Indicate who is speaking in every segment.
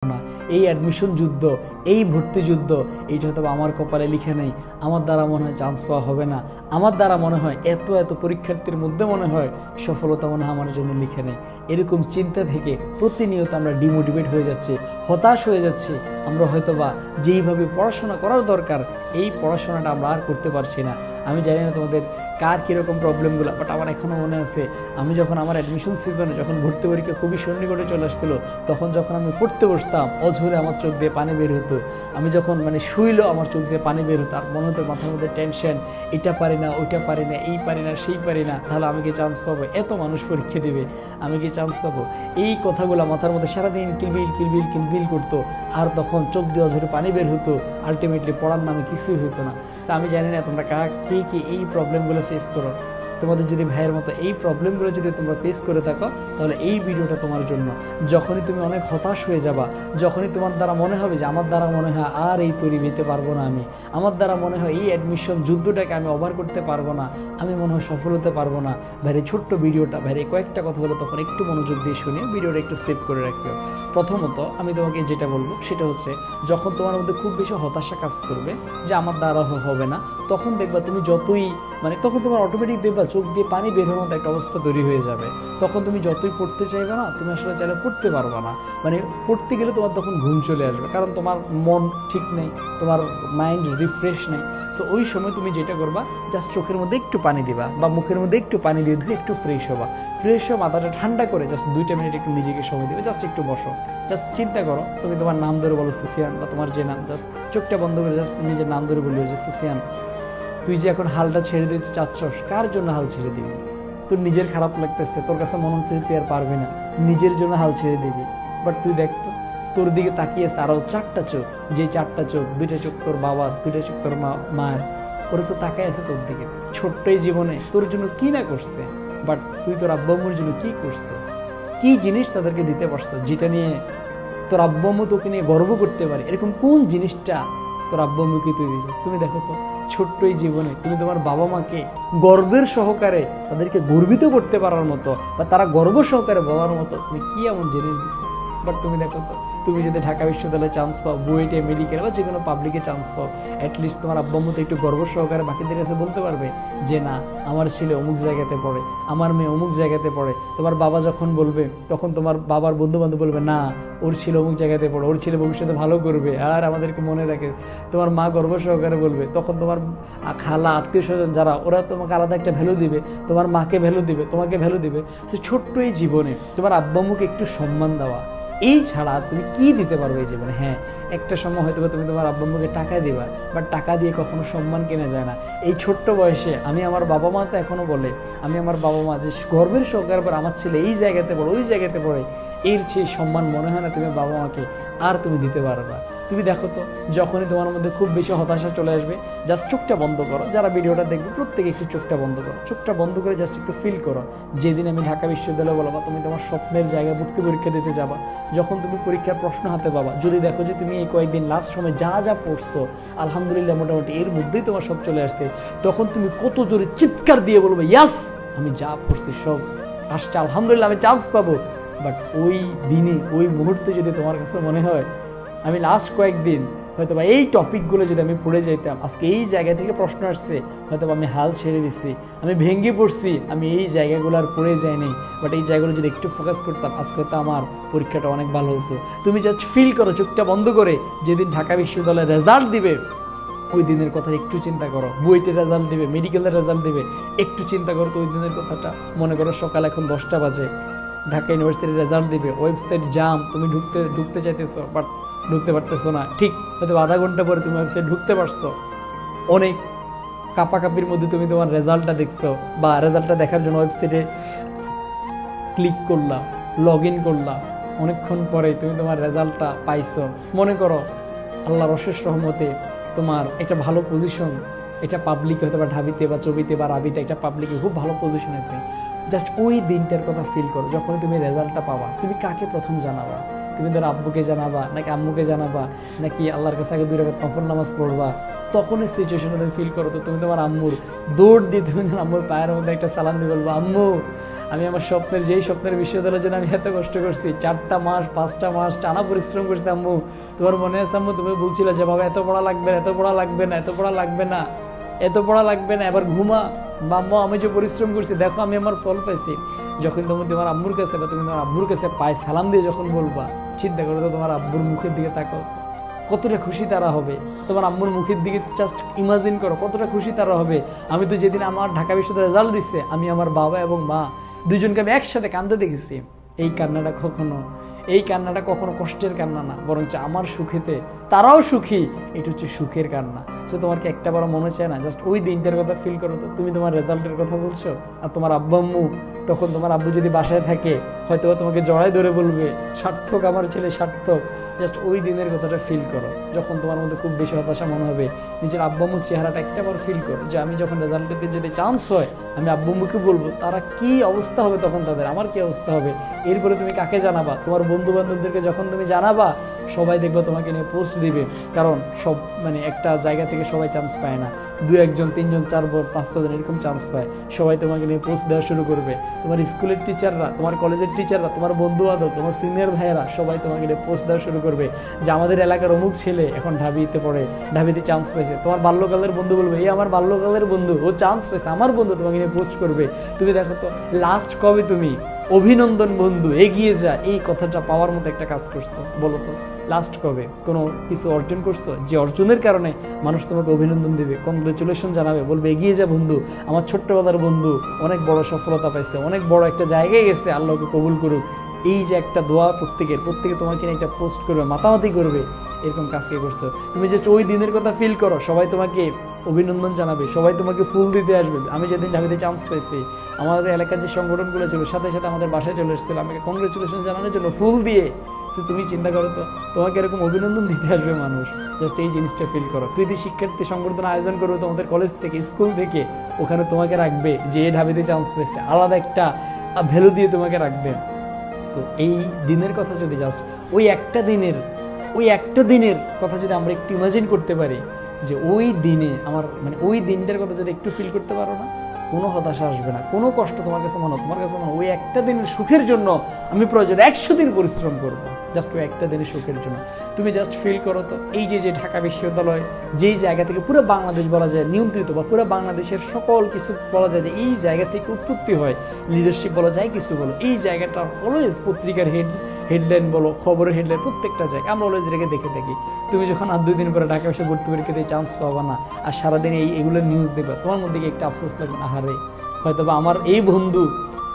Speaker 1: না। এই অ্যাডমিশন যুদ্ধ, এই ভর্তি যুদ্ধ, এইটা হয়তো আমার কপালে লিখে নেই। আমার দ্বারা মনে হয় চান্স পাওয়া হবে না, আমার দ্বারা মনে হয় এত এত পরীক্ষার্থীর মধ্যে মনে হয় সফলতা মনে হয় আমার জন্য লিখে নেই। এরকম চিন্তা থেকে প্রতিনিয়ত আমরা ডিমোটিভেট হয়ে যাচ্ছি, হতাশ হয়ে যাচ্ছি। আমরা হয়তোবা যেইভাবে পড়াশোনা করার দরকার এই পড়াশোনাটা আমরা আর করতে পারছি না। আমি জানি না তোমাদের কার কীরকম প্রবলেমগুলো, বাট আমার এখনও মনে আছে আমি যখন আমার অ্যাডমিশন সিজনে যখন ভর্তি পরীক্ষা খুবই সন্নিকটে চলে আসছিলো, তখন যখন আমি পড়তে বসতাম অঝরে আমার চোখ দিয়ে পানি বের হতো। আমি যখন শুইলেও আমার চোখ দিয়ে পানি বের হতো, আর মনে হতো মাথার মধ্যে টেনশন, এটা পারি না, ওইটা পারি না, এই পারি না, সেই পারি না, তাহলে আমি কি চান্স পাবো? এত মানুষ পরীক্ষা দেবে, আমি কি চান্স পাবো? এই কথাগুলো মাথার মধ্যে সারাদিন কিলবিল কিলবিল কিলবিল করতো, আর তখন চোখ দিয়ে অঝরে পানি বের হতো। আলটিমেটলি পড়ার নামে কিছুই হতো না। আমি জানি না তোমরা কে কি এই প্রবলেমগুলো ফেস করো। তোমাদের যদি ভাইয়ের মতো এই প্রবলেমগুলো যদি তোমরা ফেস করে থাকো, তাহলে এই ভিডিওটা তোমার জন্য। যখনই তুমি অনেক হতাশ হয়ে যাবা, যখনই তোমার দ্বারা মনে হবে যে আমার দ্বারা মনে হয় আর এই তৈরি নিতে পারবো না, আমি আমার দ্বারা মনে হয় এই অ্যাডমিশন যুদ্ধটাকে আমি ওভার করতে পারবো না, আমি মনে হয় সফল হতে পারবো না, ভাইয়ের ছোট্ট ভিডিওটা, ভাইয়ের কয়েকটা কথা হলো তখন একটু মনোযোগ দিয়ে শুনিয়ে ভিডিওটা একটু সেভ করে রাখিও। প্রথমত আমি তোমাকে যেটা বলবো সেটা হচ্ছে, যখন তোমার মধ্যে খুব বেশি হতাশা কাজ করবে যে আমার দ্বারা হবে না, তখন দেখবা তুমি যতই তখন তোমার অটোমেটিক দেখবা চোখ দিয়ে পানি বের হওয়ার মতো একটা অবস্থা তৈরি হয়ে যাবে। তখন তুমি যতই পড়তে চাইবে না, তুমি আসলে চাইলে পড়তে পারবে না। পড়তে গেলে তোমার তখন ঘুম চলে আসবে, কারণ তোমার মন ঠিক নেই, তোমার মাইন্ড রিফ্রেশ নেই। সো ওই সময় তুমি যেটা করবা, জাস্ট চোখের মধ্যে একটু পানি দিবা বা মুখের মধ্যে একটু পানি দিয়ে ধুয়ে একটু ফ্রেশ হবা। ফ্রেশ হয়ে মাথাটা ঠান্ডা করে জাস্ট 2টা মিনিট একটু নিজেকে সময় দিবে, জাস্ট একটু বসো। জাস্ট চিন্তা করো, তুমি তোমার নাম ধরে বলো সুফিয়ান, বা তোমার যে নাম, জাস্ট চোখটা বন্ধ করে জাস্ট নিজের নাম ধরে বলিও যে সুফিয়ান, তুই যে এখন হালটা ছেড়ে দিতে চাচ্ছস, কার জন্য হাল ছেড়ে দিবি? তোর নিজের খারাপ লাগতেছে, তোর কাছে মনে হচ্ছে তুই আর পারবি না, নিজের জন্য হাল ছেড়ে দিবি। বাট তুই দেখতো তোর দিকে তাকিয়েছে আরও 4টা চোখ, যে 4টা চোখ, 2টা চোখ তোর বাবার, 2টা চোখ তোর মায়ের, ওরা তো তাকায় আছে তোর দিকে। ছোট্টই জীবনে তোর জন্য কি না করছে, বাট তুই তোর আব্বু আম্মুর জন্য কি করছিস, কি জিনিস তাদেরকে দিতে পারছো যেটা নিয়ে তোর আব্বু আম্মু তোকে নিয়ে গর্ব করতে পারে? এরকম কোন জিনিসটা তোর আব্বু আম্মুকে তুই দিয়েছিস? তুমি দেখো তো ছোট্টই জীবনে তুমি তোমার বাবা মাকে গর্বের সহকারে তাদেরকে গর্বিত করতে পারার মতো, বা তারা গর্ব সহকারে বলার মতো তুমি কি এমন জিনিস দিছো? বাট তুমি দেখো তো, তুমি যদি ঢাকা বিশ্ববিদ্যালয়ে চান্স পাও, বুয়েটে, মেডিকেল বা যে কোনো পাবলিকে চান্স পাও, অ্যাটলিস্ট তোমার আব্বু আম্মু তো একটু গর্ব সহকারে বাকিদের কাছে বলতে পারবে যে না, আমার ছেলে অমুক জায়গাতে পড়ে, আমার মেয়ে অমুক জায়গাতে পড়ে। তোমার বাবা যখন বলবে, তখন তোমার বাবার বন্ধু বান্ধব বলবে না, ওর ছেলে অমুক জায়গাতে পড়ে, ওর ছেলে ভবিষ্যতে ভালো করবে, আর আমাদেরকে মনে রাখে। তোমার মা গর্ব সহকারে বলবে, তখন তোমার খালা, আত্মীয় স্বজন যারা, ওরা তোমাকে আলাদা একটা ভ্যালু দিবে, তোমার মাকে ভ্যালু দিবে, তোমাকে ভ্যালু দিবে। সে ছোট্ট এই জীবনে তোমার আব্বু আম্মুকে একটু সম্মান দেওয়া, এই ছাড়া তুমি কি দিতে পারবে এই জীবনে? হ্যাঁ, একটা সময় হয়তো তুমি তোমার আব্বু আম্মুকে টাকা দিবা, বাট টাকা দিয়ে কখনো সম্মান কেনা যায় না। এই ছোট্ট বয়সে আমি আমার বাবা মা তো এখনও বলে, আমি আমার বাবা মা যে গর্বের সহকারে পর আমার ছেলে এই জায়গাতে পড়ে, ওই জায়গাতে পড়ে, এর চেয়ে সম্মান মনে হয় না তুমি বাবা মাকে আর তুমি দিতে পারবা। তুমি দেখো তো, যখনই তোমার মধ্যে খুব বেশি হতাশা চলে আসবে, জাস্ট চোখটা বন্ধ করো। যারা ভিডিওটা দেখবে প্রত্যেকে একটু চোখটা বন্ধ করো, চোখটা বন্ধ করে জাস্ট একটু ফিল করো। যেদিন আমি ঢাকা বিশ্ববিদ্যালয়ে বলো, বা তুমি তোমার স্বপ্নের জায়গায় ভর্তি পরীক্ষা দিতে যাবা, যখন তুমি পরীক্ষার প্রশ্ন হাতে পাবা, যদি দেখো যে তুমি এই কয়েকদিন লাস্ট সময় যা যা পড়ছো আলহামদুলিল্লাহ মোটামুটি এর মধ্যেই তোমার সব চলে আসছে, তখন তুমি কত জোরে চিৎকার দিয়ে বলবে, ইয়াস, আমি যা পড়ছি সব আসছে, আলহামদুলিল্লাহ আমি চান্স পাবো। বাট ওই দিনে, ওই মুহূর্তে যদি তোমার কাছে মনে হয় আমি লাস্ট কয়েকদিন হয়তো বা এই টপিকগুলো যদি আমি পড়ে যাইতাম, আজকে এই জায়গা থেকে প্রশ্ন আসছে, হয়তো আমি হাল ছেড়ে দিচ্ছি, আমি ভেঙে পড়ছি, আমি এই জায়গাগুলো আর পড়ে যাইনি, বাট এই জায়গাগুলো যদি একটু ফোকাস করতাম, আজকে হয়তো আমার পরীক্ষাটা অনেক ভালো হতো। তুমি জাস্ট ফিল করো, চোখটা বন্ধ করে, যেদিন ঢাকা বিশ্ববিদ্যালয়ের রেজাল্ট দিবে ওই দিনের কথা একটু চিন্তা করো, বুয়েটের রেজাল্ট দিবে, মেডিকেলের রেজাল্ট দিবে, একটু চিন্তা করো তো ওই দিনের কথাটা। মনে করো সকাল এখন 10টা বাজে, ঢাকা ইউনিভার্সিটির রেজাল্ট দিবে, ওয়েবসাইট জাম, তুমি ঢুকতে চাইতেছো বাট ঢুকতে পারতেছো না, ঠিক হয়তো আধা ঘন্টা পরে তুমি ওয়েবসাইট ঢুকতে পারছো, অনেক কাপাকাপির মধ্যে তুমি তোমার রেজাল্টটা দেখছো, বা রেজাল্টটা দেখার জন্য ওয়েবসাইটে ক্লিক করলা, লগ ইন করলা, অনেকক্ষণ পরে তুমি তোমার রেজাল্টটা পাইছো। মনে করো আল্লাহর অশেষ রহমতে তোমার একটা ভালো পজিশন, এটা পাবলিকে হয়তো বা ঢাবিতে বা চবিতে বা রাবিতে একটা পাবলিকে খুব ভালো পজিশন আছে। জাস্ট ওই দিনটার কথা ফিল করো, যখন তুমি রেজাল্টটা পাবা, তুমি কাকে প্রথম জানাবা? তুমি ধরো আব্বুকে জানাবা, নাকি আম্মুকে জানাবা, নাকি আল্লাহর কাছে আগে 2 রাকাত নফল নামাজ পড়বা? তখন এই সিচুয়েশনে তুমি ফিল করো তো তুমি তোমার আম্মুর দৌড় দিয়ে তুমি আম্মুর পায়ের মধ্যে একটা সালাম দিয়ে বলবো, আম্মু আমি আমার স্বপ্নের যেই স্বপ্নের বিশ্ববিদ্যালয়ের জন্য আমি এত কষ্ট করছি, 4টা মাস 5টা মাস টানা পরিশ্রম করছি আম্মু। তোমার মনে আছে আম্মু, তুমি বলছিল যে বাবা এত পড়া লাগবে না, এত পড়া লাগবে না, এত পড়া লাগবে না, এত পড়া লাগবে না, এবার ঘুমা। আম্মু আমি যে পরিশ্রম করছি দেখো আমি আমার ফল পাইছি। যখন তুমি তোমার আম্মুর কাছে বা তুমি তোমার আব্বুর কাছে পায়ে সালাম দিয়ে যখন বলবা, চিন্তা করো তো তোমার আব্বুর মুখের দিকে তাকাও, কতটা খুশি তারা হবে। তোমার আম্মুর মুখের দিকে জাস্ট ইমাজিন করো কতটা খুশি তারা হবে। আমি তো যেদিন আমার ঢাকা বিশ্ববিদ্যালয়ে রেজাল্ট দিচ্ছে, আমি আমার বাবা এবং মা দুজনকে আমি একসাথে কাঁদতে দেখেছি। এই কান্নাটা কখনো কষ্টের কান্না না, বরঞ্চ আমার সুখেতে তারাও সুখী, এটা হচ্ছে সুখের কান্না। সো তোমার কি একটা বড় মনে চায় না জাস্ট ওই দিনটার কথা ফিল করো তো? তুমি তোমার রেজাল্টের কথা বলছো, আর তোমার আব্বু আম্মু, তখন তোমার আব্বু যদি বাসায় থাকে হয়তো তোমাকে জড়ায় ধরে বলবে সার্থক আমার ছেলে সার্থক। জাস্ট ওই দিনের কথাটা ফিল করো, যখন তোমার মধ্যে খুব বেশি হতাশা মনে হবে, নিজের আব্বু আম্মুর চেহারাটা একটাবার ফিল করো যে আমি যখন রেজাল্টের দিতে যদি চান্স হয় আমি আব্বু আম্মুকে বলবো, তারা কি অবস্থা হবে তখন তাদের, আমার কি অবস্থা হবে। এরপরে তুমি কাকে জানাবা? তোমার বন্ধু বান্ধবদেরকে যখন তুমি জানাবা, সবাই দেখবে তোমাকে নিয়ে পোস্ট দিবে, কারণ সব মানে একটা জায়গা থেকে সবাই চান্স পায় না, 2-1 জন 3 জন 4 জন 5 জন এরকম চান্স পায়, সবাই তোমাকে নিয়ে পোস্ট দেওয়া শুরু করবে। তোমার স্কুলের টিচাররা, তোমার কলেজের টিচাররা, তোমার বন্ধু বান্ধব, তোমার সিনিয়র ভাইয়েরা সবাই তোমাকে নিয়ে পোস্ট দেওয়া শুরু করবে যে আমাদের এলাকার অমুক ছেলে এখন ঢাবিতে পড়ে, ঢাবিতে চান্স পেয়েছে। তোমার বাল্যকালের বন্ধু বলবে এই আমার বাল্যকালের বন্ধু, ও চান্স পেয়েছে, আমার বন্ধু তোমাকে নিয়ে পোস্ট করবে। তুমি দেখো তো লাস্ট কবে তুমি অভিনন্দন বন্ধু এগিয়ে যা এই কথাটা পাওয়ার মতো একটা কাজ করছো বলো তো? লাস্ট কবে কোনো কিছু অর্জন করছো যে অর্জনের কারণে মানুষ তোমাকে অভিনন্দন দেবে, কংগ্রেচুলেশন জানাবে, বলবে এগিয়ে যা বন্ধু, আমার ছোট্টবেলার বন্ধু অনেক বড় সফলতা পাইছে, অনেক বড় একটা জায়গায় গেছে, আল্লাহকে কবুল করুক। এই যে একটা দোয়া প্রত্যেকে তোমাকে নিয়ে একটা পোস্ট করবে, মাতামাতি করবে, এরকম কাজ কে করছো? তুমি জাস্ট ওই দিনের কথা ফিল করো, সবাই তোমাকে অভিনন্দন জানাবে, সবাই তোমাকে ফুল দিতে আসবে। আমি যেদিন ঢাবিতে চান্স পেয়েছি, আমাদের এলাকার যে সংগঠনগুলো ছিল সাথে সাথে আমাদের বাসায় চলে এসেছিল আমাকে কংগ্রেচুলেশন জানানোর জন্য ফুল দিয়ে। তো তুমি চিন্তা করো তো, তোমাকে এরকম অভিনন্দন দিতে আসবে মানুষ। জাস্ট এই জিনিসটা ফিল করো। কৃতি শিক্ষার্থী সংবর্ধনা আয়োজন করবে তোমাদের কলেজ থেকে, স্কুল থেকে, ওখানে তোমাকে রাখবে যে ঢাবিতে চান্স পেয়েছে, আলাদা একটা ভ্যালু দিয়ে তোমাকে রাখবে। সো এই দিনের কথা যদি জাস্ট ওই একটা দিনের কথা যদি আমরা একটু ইমাজিন করতে পারি, যে ওই দিনে আমার মানে ওই দিনটার কথা যদি একটু ফিল করতে পারো না, কোনো হতাশা আসবে না, কোনো কষ্ট তোমার কাছে মনে ওই একটা দিনের সুখের জন্য আমি প্রয়োজন 100 দিন পরিশ্রম করবো, জাস্ট ওই একটা দিনের সুখের জন্য। তুমি জাস্ট ফিল করো তো, এই যে ঢাকা বিশ্ববিদ্যালয় যেই জায়গা থেকে পুরো বাংলাদেশ বলা যায় নিয়ন্ত্রিত, বা পুরো বাংলাদেশের সকল কিছু বলা যায় যে এই জায়গা থেকে উৎপত্তি হয়, লিডারশিপ বলা যায় কিছু বলো, এই জায়গাটা অলওয়েজ পত্রিকার হেডলাইন বলো, খবরের হেডলাইন, প্রত্যেকটা জায়গায় আমরা অলওয়েজ রেখে দেখে থাকি। তুমি যখন আর 2 দিন পরে ঢাকা এসে ভর্তি পরীক্ষাতে চান্স পাবা না, আর সারাদিন এগুলোর নিউজ দেখবে, তোমার মধ্যে একটা আফসোস লাগবে, আহারে হয়তো বা আমার এই বন্ধু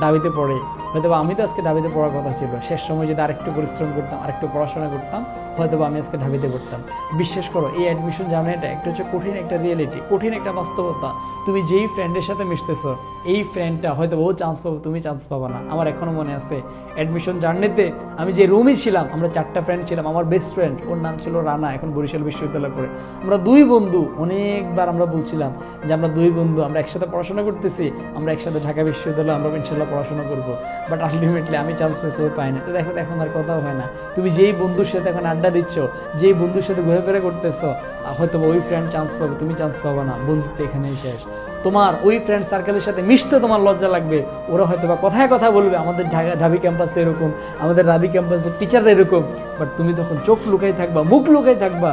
Speaker 1: ঢাবিতে পড়ে, হয়তো বা আমি তো আজকে ঢাবিতে পড়ার কথা ছিল, শেষ সময় যদি আরেকটু পরিশ্রম করতাম, আরেকটু পড়াশোনা করতাম, হয়তো বা আমি আজকে ঢাবিতে পড়তাম। বিশ্বাস করো, এই অ্যাডমিশন জার্নিটা একটা হচ্ছে কঠিন একটা রিয়েলিটি, কঠিন একটা বাস্তবতা। তুমি যেই ফ্রেন্ডের সাথে মিশতেছো, এই ফ্রেন্ডটা হয়তো ও চান্স পাবো, তুমি চান্স পাবা না। আমার এখনও মনে আছে অ্যাডমিশন জার্নিতে আমি যে রুমে ছিলাম, আমরা 4টা ফ্রেন্ড ছিলাম। আমার বেস্ট ফ্রেন্ড, ওর নাম ছিল রানা, এখন বরিশাল বিশ্ববিদ্যালয়ে পড়ে। আমরা 2 বন্ধু, অনেকবার আমরা বলছিলাম যে আমরা 2 বন্ধু, আমরা একসাথে পড়াশোনা করতেছি, আমরা একসাথে ঢাকা বিশ্ববিদ্যালয়ে আমরা ইনশাল্লাহ পড়াশোনা করবো। বাট আলটিমেটলি আমি চান্স পেয়েছি, ও পাই না। তো দেখো এখন আর কথাও হয় না। তুমি যেই বন্ধুর সাথে এখন আড্ডা দিচ্ছ, যেই বন্ধুর সাথে ঘুরেফেরা করতেছো, হয়তো ওই ফ্রেন্ড চান্স পাবে, তুমি চান্স পাবা না। বন্ধুত্ব এখানেই শেষ। তোমার ওই ফ্রেন্ড সার্কেলের সাথে মিশতে তোমার লজ্জা লাগবে, ওরা হয়তো বা কথায় কথা বলবে আমাদের ঢাবি ক্যাম্পাসে এরকম, আমাদের রাবি ক্যাম্পাসের টিচাররা এরকম, বাট তুমি তখন চোখ লুকাই থাকবা, মুখ লুকাই থাকবা,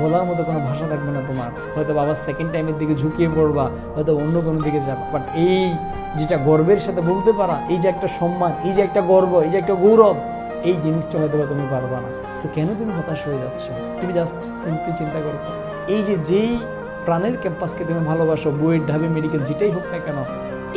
Speaker 1: বলার মতো কোনো ভাষা থাকবে না তোমার। হয়তো বাবা সেকেন্ড টাইমের দিকে ঝুঁকিয়ে পড়বা, হয়তো অন্য কোনো দিকে যাবা। বাট এই যেটা গর্বের সাথে বলতে পারা, এই যে একটা সম্মান, এই যে একটা গর্ব, এই যে একটা গৌরব, এই জিনিসটা হয়তো তুমি পারবা না। সো কেন তুমি হতাশ হয়ে যাচ্ছ? তুমি জাস্ট সিম্পলি চিন্তা করো, এই যেই প্রাণের ক্যাম্পাসকে তুমি ভালোবাসো, বুয়েট, ঢাবি, মেডিকেল যেটাই হোক না কেন,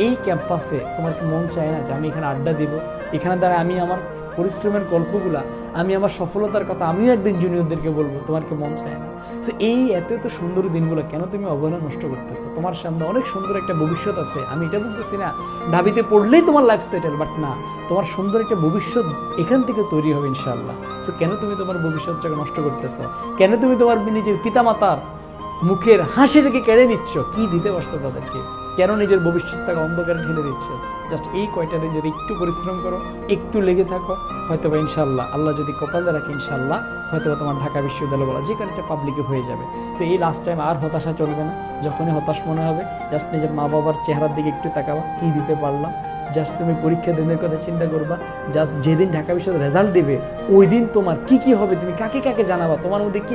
Speaker 1: এই ক্যাম্পাসে তোমার কি মন চায় না যে আমি এখানে আড্ডা দিব, এখানে দ্বারা আমি আমার পরিশ্রমের গল্পগুলা, আমি আমার সফলতার কথা আমিও একদিন জুনিয়রদেরকে বলবো? তোমার কি মন চায় না? সো এই এত সুন্দর দিনগুলো কেন তুমি অবহেলা নষ্ট করতেছো? তোমার সামনে অনেক সুন্দর একটা ভবিষ্যৎ আছে। আমি এটা বলতেছি না ঢাবিতে পড়লেই তোমার লাইফ সেটেল, বাট না, তোমার সুন্দর একটা ভবিষ্যৎ এখান থেকে তৈরি হবে ইনশাআল্লাহ। সো কেন তুমি তোমার ভবিষ্যৎটাকে নষ্ট করতেছো? কেন তুমি তোমার নিজের পিতামাতার মুখের হাসি থেকে কেড়ে নিচ্ছ? কি দিতে পারছো তাদেরকে? কেন নিজের ভবিষ্যৎটাকে অন্ধকারে ঠেলে দিচ্ছ? জাস্ট এই কয়টা দিন যদি একটু পরিশ্রম করো, একটু লেগে থাকো, হয়তো বা ইনশাল্লাহ আল্লাহ যদি কপালে রাখে, ইনশাল্লাহ হয়তো তোমার ঢাকা বিশ্ববিদ্যালয় বলা যে কোনো একটা পাবলিকে হয়ে যাবে। সো এই লাস্ট টাইম আর হতাশা চলবে না। যখনই হতাশ মনে হবে, জাস্ট নিজের মা বাবার চেহারার দিকে একটু তাকাবা, কি দিতে পারলাম, জাস্ট তুমি পরীক্ষা দিনের কথা চিন্তা করবা, জাস্ট যেদিন ঢাকা বিশ্ববিদ্যালয়ের রেজাল্ট দেবে ওই দিন তোমার কি কি হবে, তুমি কাকে কাকে জানাবা, তোমার মধ্যে কি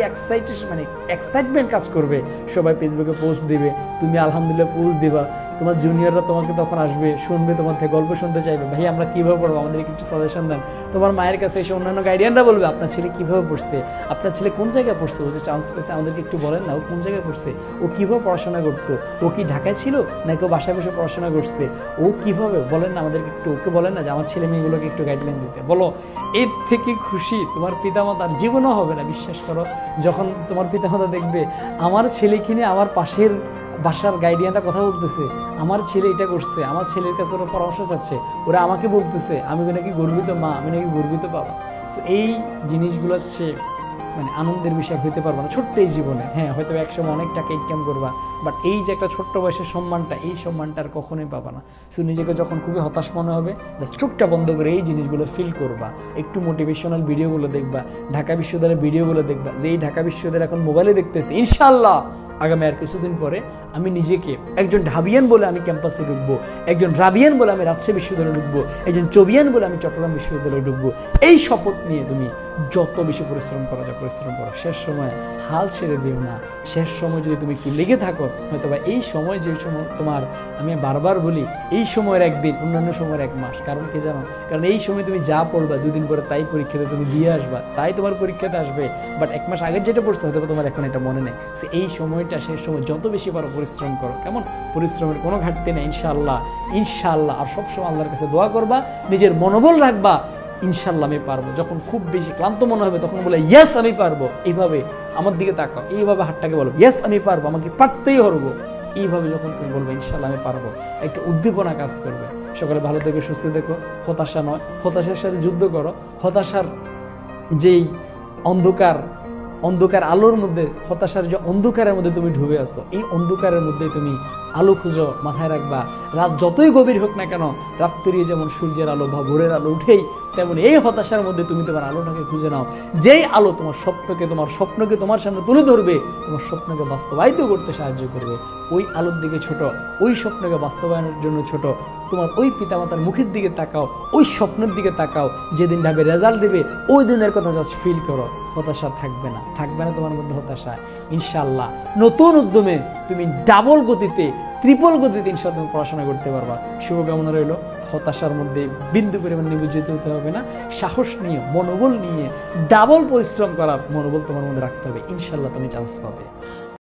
Speaker 1: এক্সাইটমেন্ট কাজ করবে। সবাই ফেসবুকে পোস্ট দিবে, তুমি আলহামদুলিল্লাহ পোস্ট দিবা, তোমার জুনিয়ররা তোমাকে তখন আসবে, শুনবে, তোমার থেকে গল্প শুনতে চাইবে, ভাই আমরা কীভাবে পড়বো, আমাদেরকে একটু সাজেশন দেন। তোমার মায়ের কাছে এসে অন্যান্য গাইডিয়ানরা বলবে আপনার ছেলে কীভাবে পড়ছে, আপনার ছেলে কোন জায়গায় পড়ছে, ও যে চান্স পেয়েছে আমাদেরকে একটু বলেন না, ও কোন জায়গায় পড়ছে, ও কীভাবে পড়াশোনা করতো, ও কি ঢাকায় ছিল নাকি ও বাসায় বসে পড়াশোনা করছে, ও কীভাবে বলেন না আমাদেরকে একটু, ওকে বলেন না যে আমার ছেলে মেয়েগুলোকে একটু গাইডলাইন দিতে বলো। এর থেকে খুশি তোমার পিতামাতার জীবনও হবে না, বিশ্বাস করো। যখন তোমার পিতামাতা দেখবে আমার ছেলেকে নিয়ে আমার পাশের বাসার গাইডিয়ানরা কথা বলতেছে, আমার ছেলে এটা করছে, আমার ছেলের কাছে ওরা পরামর্শ চাচ্ছে, ওরা আমাকে বলতেছে আমি নাকি গর্বিত মা, আমি নাকি গর্বিত বাবা। তো এই জিনিসগুলো হচ্ছে মানে আনন্দের বিষয় হইতে পারবো না ছোট্ট এই জীবনে। হ্যাঁ হয়তো একসময় অনেক টাকা ইনকাম করবা, বাট এই যে একটা ছোট্ট বয়সের সম্মানটা, এই সম্মানটা আর কখনোই পাবা না। সো নিজেকে যখন খুবই হতাশ মনে হবে, জাস্ট চোখটা বন্ধ করে এই জিনিসগুলো ফিল করবা, একটু মোটিভেশনাল ভিডিওগুলো দেখবা, ঢাকা বিশ্ববিদ্যালয়ের ভিডিওগুলো দেখবা, যে এই ঢাকা বিশ্ববিদ্যালয় এখন মোবাইলে দেখতেছে, ইনশাআল্লাহ আগামী আর কিছুদিন পরে আমি নিজেকে একজন ঢাবিয়ান বলে আমি ক্যাম্পাসে ঢুকবো, একজন রাবিয়ান বলে আমি রাজশাহী বিশ্ববিদ্যালয়ে ঢুকবো, একজন চবিয়ান বলে আমি চট্টগ্রাম বিশ্ববিদ্যালয়ে ঢুকবো। এই শপথ নিয়ে তুমি যত বেশি পরিশ্রম করা যায় পরিশ্রম করো, শেষ সময় হাল ছেড়ে দিও না। শেষ সময় যদি তুমি একটু লেগে থাকো, হয়তো বা এই সময় যে সময় তোমার, আমি বারবার বলি এই সময়ের একদিন অন্যান্য সময়ের এক মাস। কারণ কি জানো, কারণ এই সময় তুমি যা পড়বা দুদিন পরে তাই পরীক্ষাতে তুমি দিয়ে আসবা, তাই তোমার পরীক্ষাতে আসবে। বাট এক মাস আগের যেটা পড়ছো হয়তো তোমার এখন এটা মনে নেই। সো এই সময়টা, শেষ সময় যত বেশি পারো পরিশ্রম করো, কেমন? পরিশ্রমের কোনো ঘাটতি নেই ইনশাআল্লাহ, ইনশাআল্লাহ। আর সবসময় আল্লাহর কাছে দোয়া করবা, নিজের মনোবল রাখবা, ইনশাআল্লাহ আমি পারবো। যখন খুব বেশি ক্লান্ত মনে হবে তখন বলে ইয়েস আমি পারবো, এইভাবে আমার দিকে তাকাও, এইভাবে হাতটাকে বলো ইয়েস আমি পারবো, আমাকে পারতেই হরবো। এইভাবে যখন তুমি বলবো ইনশাআল্লাহ আমি পারবো, একটা উদ্দীপনা কাজ করবে। সকালে ভালো থেকো, সুস্থ থেকো, হতাশা নয়, হতাশার সাথে যুদ্ধ করো। হতাশার যেই অন্ধকার আলোর মধ্যে, হতাশার যে অন্ধকারের মধ্যে তুমি ডুবে আসো, এই অন্ধকারের মধ্যে তুমি আলো খুঁজো, মাথায় রাখবা রাত যতই গভীর হোক না কেন, রাত পেরিয়ে যেমন সূর্যের আলো বা ভোরের আলো উঠেই, তেমন এই হতাশার মধ্যে তুমি তোমার আলোটাকে খুঁজে নাও। যেই আলো তোমার স্বপ্নকে তোমার সামনে তুলে ধরবে, তোমার স্বপ্নকে বাস্তবায়িত করতে সাহায্য করবে, ওই আলোর দিকে ছোট, ওই স্বপ্নকে বাস্তবায়নের জন্য ছোট। তোমার ওই পিতামাতার মুখের দিকে তাকাও, ওই স্বপ্নের দিকে তাকাও, যেদিন ঢাবে রেজাল্ট দেবে ওই দিনের কথা জাস্ট ফিল করো। হতাশা থাকবে না তোমার মধ্যে হতাশা। ইনশাআল্লাহ নতুন উদ্যমে তুমি ডাবল গতিতে, ট্রিপল গতিতে ইনশাআল্লাহ তুমি পড়াশোনা করতে পারবা। শুভকামনা রইল। হতাশার মধ্যে বিন্দু পরিমাণ নিবজ্জিত হতে হবে না, সাহস নিয়ে, মনোবল নিয়ে, ডাবল পরিশ্রম করার মনোবল তোমার মধ্যে রাখতে হবে। ইনশাআল্লাহ তুমি চান্স পাবে।